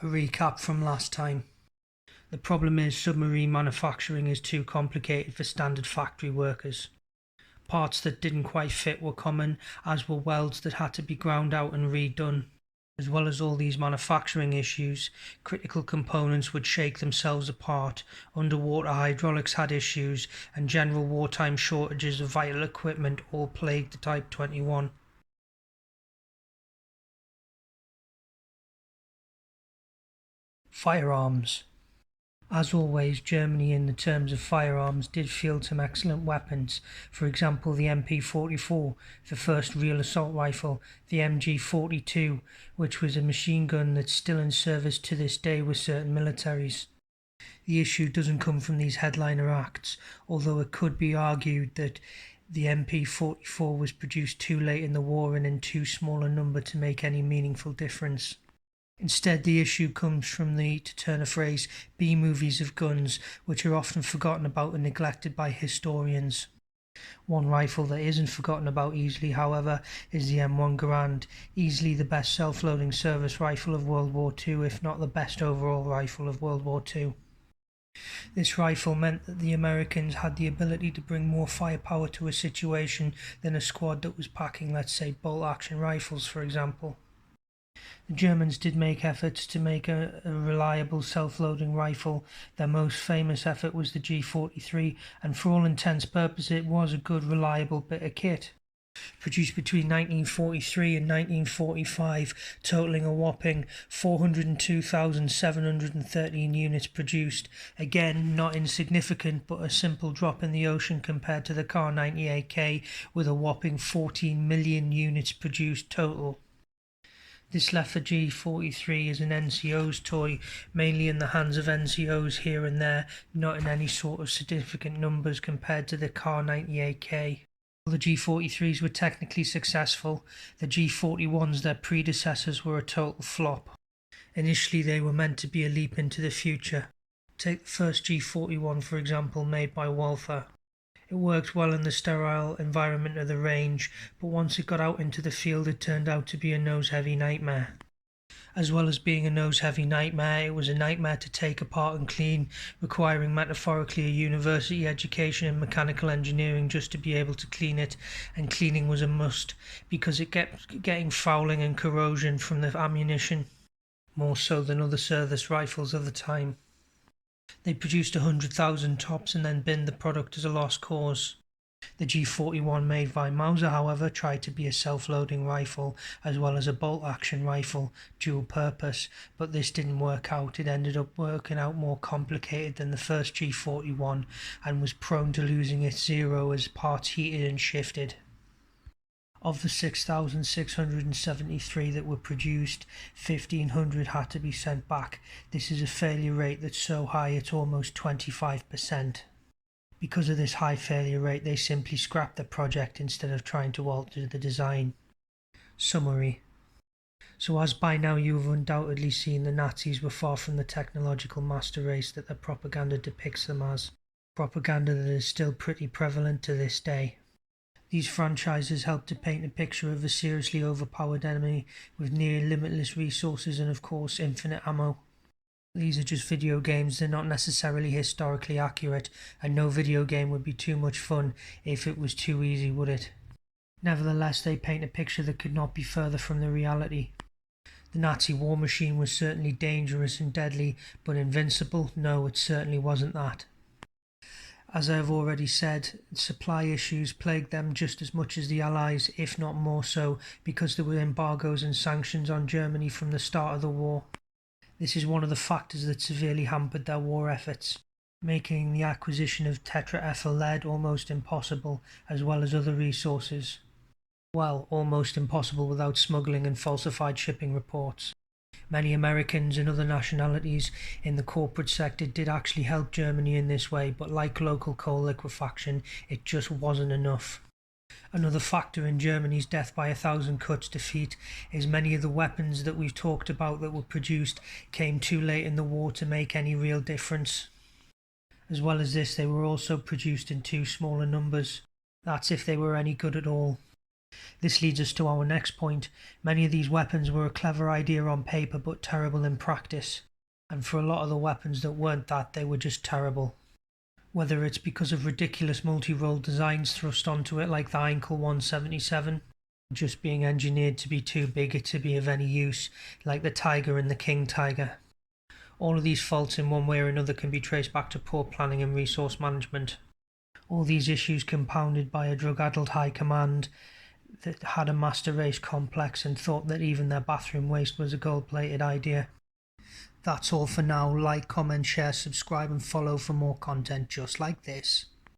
A recap from last time. The problem is submarine manufacturing is too complicated for standard factory workers. Parts that didn't quite fit were common, as were welds that had to be ground out and redone. As well as all these manufacturing issues, critical components would shake themselves apart, underwater hydraulics had issues, and general wartime shortages of vital equipment all plagued the Type 21. Firearms. As always, Germany in the terms of firearms did field some excellent weapons, for example the MP44, the first real assault rifle, the MG42, which was a machine gun that's still in service to this day with certain militaries. The issue doesn't come from these headliner acts, although it could be argued that the MP44 was produced too late in the war and in too small a number to make any meaningful difference. Instead, the issue comes from the, to turn a phrase, B-movies of guns, which are often forgotten about and neglected by historians. One rifle that isn't forgotten about easily, however, is the M1 Garand, easily the best self-loading service rifle of World War II, if not the best overall rifle of World War II. This rifle meant that the Americans had the ability to bring more firepower to a situation than a squad that was packing, let's say, bolt-action rifles, for example. The Germans did make efforts to make a reliable self-loading rifle. Their most famous effort was the G43, and for all intents and purposes it was a good reliable bit of kit. Produced between 1943 and 1945, totaling a whopping 402,713 units produced. Again, not insignificant, but a simple drop in the ocean compared to the Kar 98K with a whopping 14 million units produced total. This left the G43 as an NCO's toy, mainly in the hands of NCOs here and there, not in any sort of significant numbers compared to the Kar 98K. The G43s were technically successful. The G41s, their predecessors, were a total flop. Initially they were meant to be a leap into the future. Take the first G41 for example, made by Walther. It worked well in the sterile environment of the range, but once it got out into the field it turned out to be a nose-heavy nightmare. As well as being a nose-heavy nightmare, it was a nightmare to take apart and clean, requiring metaphorically a university education in mechanical engineering just to be able to clean it, and cleaning was a must because it kept getting fouling and corrosion from the ammunition, more so than other service rifles of the time. They produced 100,000 tops and then binned the product as a lost cause. The G41 made by Mauser, however, tried to be a self-loading rifle as well as a bolt-action rifle, dual purpose, but this didn't work out. It ended up working out more complicated than the first G41 and was prone to losing its zero as parts heated and shifted. Of the 6,673 that were produced, 1,500 had to be sent back. This is a failure rate that's so high it's almost 25%. Because of this high failure rate, they simply scrapped the project instead of trying to alter the design. Summary. So as by now you have undoubtedly seen, the Nazis were far from the technological master race that their propaganda depicts them as. Propaganda that is still pretty prevalent to this day. These franchises help to paint a picture of a seriously overpowered enemy with near limitless resources and of course infinite ammo. These are just video games, they're not necessarily historically accurate, and no video game would be too much fun if it was too easy, would it? Nevertheless, they paint a picture that could not be further from the reality. The Nazi war machine was certainly dangerous and deadly, but invincible? No, it certainly wasn't that. As I have already said, supply issues plagued them just as much as the Allies, if not more so, because there were embargoes and sanctions on Germany from the start of the war. This is one of the factors that severely hampered their war efforts, making the acquisition of tetraethyl lead almost impossible, as well as other resources. Well, almost impossible without smuggling and falsified shipping reports. Many Americans and other nationalities in the corporate sector did actually help Germany in this way, but like local coal liquefaction, it just wasn't enough. Another factor in Germany's death by 1,000 cuts defeat is many of the weapons that we've talked about that were produced came too late in the war to make any real difference. As well as this, they were also produced in too small a numbers. That's if they were any good at all. This leads us to our next point. Many of these weapons were a clever idea on paper but terrible in practice. And for a lot of the weapons that weren't that, they were just terrible. Whether it's because of ridiculous multi-role designs thrust onto it like the Heinkel 177, just being engineered to be too big to be of any use, like the Tiger and the King Tiger. All of these faults in one way or another can be traced back to poor planning and resource management. All these issues compounded by a drug-addled high command that had a master race complex and thought that even their bathroom waste was a gold-plated idea. That's all for now. Like, comment, share, subscribe and follow for more content just like this.